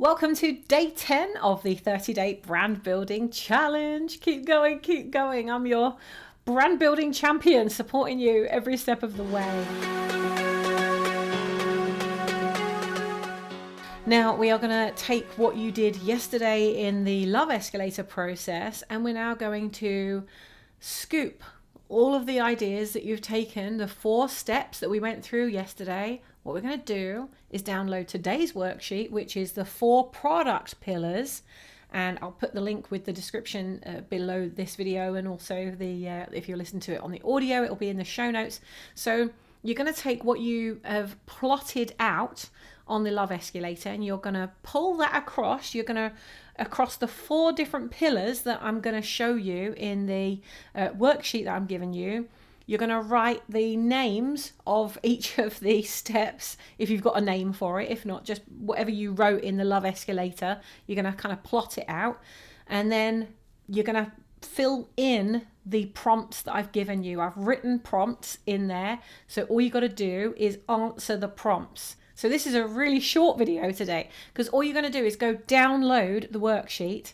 Welcome to day 10 of the 30-day brand building challenge. Keep going, keep going. I'm your brand building champion, supporting you every step of the way. Now we are going to take what you did yesterday in the Love Escalator process, and we're now going to scoop all of the ideas that you've taken, the 4 steps that we went through yesterday. What we're going to do is download today's worksheet, which is the 4 product pillars. And I'll put the link with the description below this video, and also the if you listen to it on the audio, it'll be in the show notes. So you're going to take what you have plotted out on the Love Escalator, and you're going to pull that across. You're going to across the 4 different pillars that I'm going to show you in the worksheet that I'm giving you. You're going to write the names of each of the steps if you've got a name for it. If not, just whatever you wrote in the Love Escalator, you're going to kind of plot it out. And then you're going to fill in the prompts that I've given you. I've written prompts in there. So all you got to do is answer the prompts. So this is a really short video today, because all you're going to do is go download the worksheet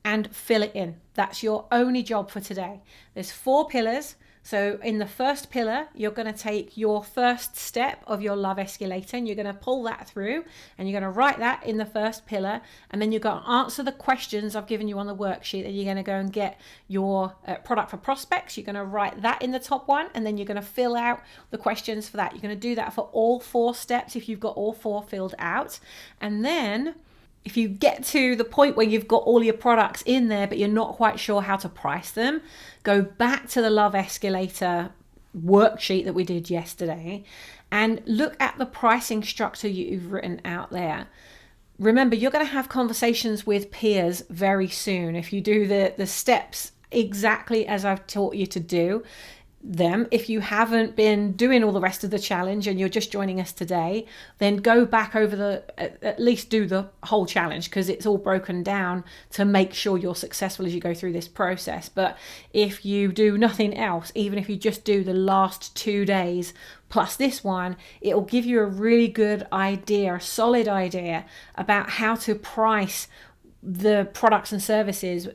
and fill it in. That's your only job for today. There's 4 pillars. So in the first pillar, you're going to take your first step of your Love Escalator, and you're going to pull that through, and you're going to write that in the first pillar, and then you're going to answer the questions I've given you on the worksheet, and you're going to go and get your product for prospects. You're going to write that in the top one, and then you're going to fill out the questions for that. You're going to do that for all 4 steps if you've got all 4 filled out. And then if you get to the point where you've got all your products in there, but you're not quite sure how to price them, go back to the Love Escalator worksheet that we did yesterday and look at the pricing structure you've written out there. Remember, you're going to have conversations with peers very soon. If you do the steps exactly as I've taught you to do them, if you haven't been doing all the rest of the challenge and you're just joining us today, then go back over at least do the whole challenge, because it's all broken down to make sure you're successful as you go through this process. But if you do nothing else, even if you just do the last 2 days plus this one, it will give you a really good idea, a solid idea about how to price the products and services,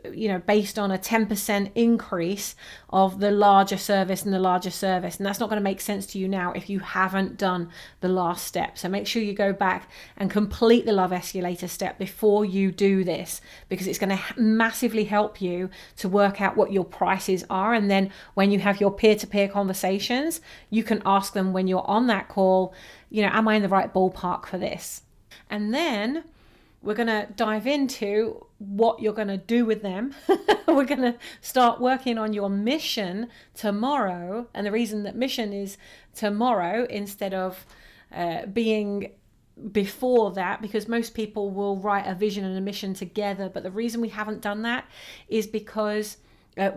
based on a 10% increase of the larger service and the larger service. And that's not going to make sense to you now if you haven't done the last step. So make sure you go back and complete the Love Escalator step before you do this, because it's going to massively help you to work out what your prices are. And then when you have your peer-to-peer conversations, you can ask them when you're on that call, am I in the right ballpark for this? And then we're going to dive into what you're going to do with them. We're going to start working on your mission tomorrow. And the reason that mission is tomorrow instead of being before that, because most people will write a vision and a mission together. But the reason we haven't done that is because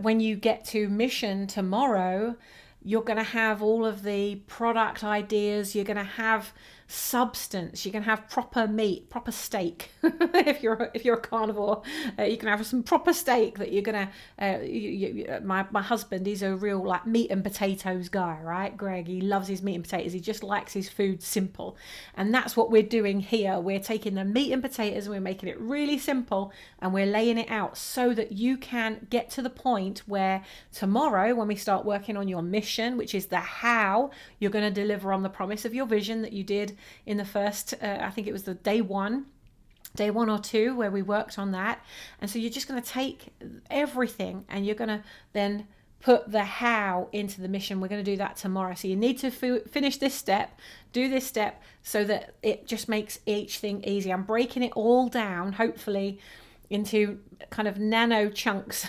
when you get to mission tomorrow, you're going to have all of the product ideas. You're going to have substance. You can have proper meat, proper steak. if you're a carnivore, you can have some proper steak that you're gonna. My husband, he's a real meat and potatoes guy, right? Greg, he loves his meat and potatoes. He just likes his food simple, and that's what we're doing here. We're taking the meat and potatoes and we're making it really simple, and we're laying it out so that you can get to the point where tomorrow, when we start working on your mission, which is the how you're going to deliver on the promise of your vision that you did in the first, I think it was the day one or 2 where we worked on that. And so you're just going to take everything and you're going to then put the how into the mission. We're going to do that tomorrow. So you need to finish this step, do this step, so that it just makes each thing easy. I'm breaking it all down, hopefully, into kind of nano chunks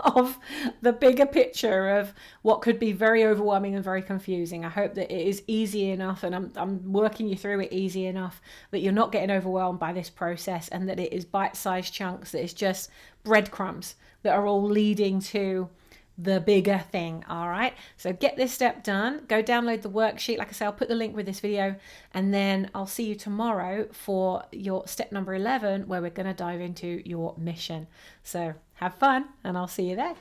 of the bigger picture of what could be very overwhelming and very confusing. I hope that it is easy enough, and I'm working you through it easy enough that you're not getting overwhelmed by this process, and that it is bite-sized chunks, that it's just breadcrumbs that are all leading to the bigger thing. All right, so get this step done. Go download the worksheet. Like I say, I'll put the link with this video, and then I'll see you tomorrow for your step number 11, where we're going to dive into your mission. So have fun, and I'll see you there.